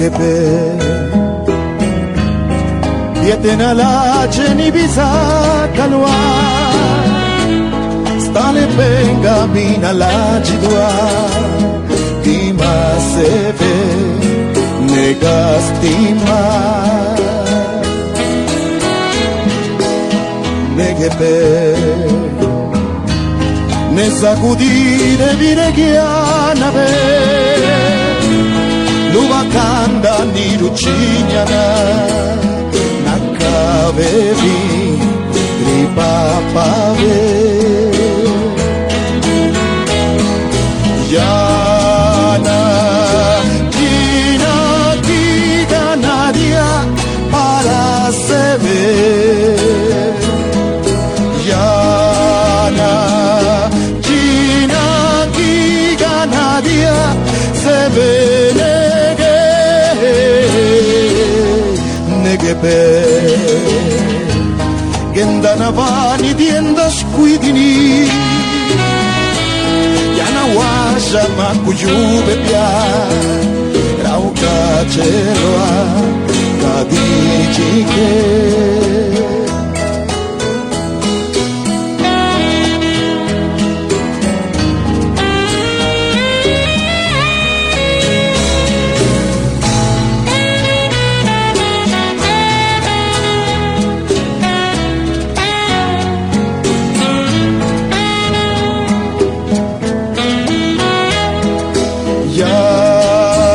negepe Yetena la cheni bisa kalwa Stale penga mina la jidwa Dima seve negastima Negepe Ne sacudire vireghiana be Luvacanda ni rucignana Nakavevi ripapave Yana Gina Giga Nadia para seve Yana Gina Giga Nadia seve Negepe Gendana vani dienda squidini Yana washa makujube pia Rauka cheloa kadijike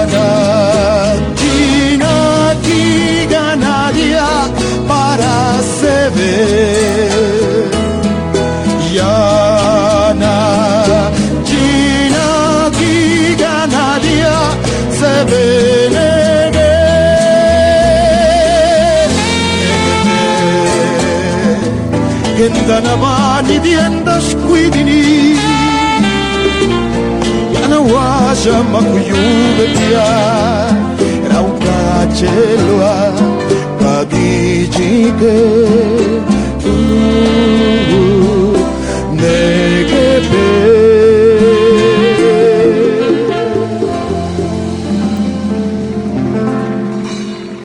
Yana Gina Giga Nadia para seve Yana Gina Giga Nadia seve Gendana vani dienda squidini Yana washa makuyube pia Rauka cheloa kadijike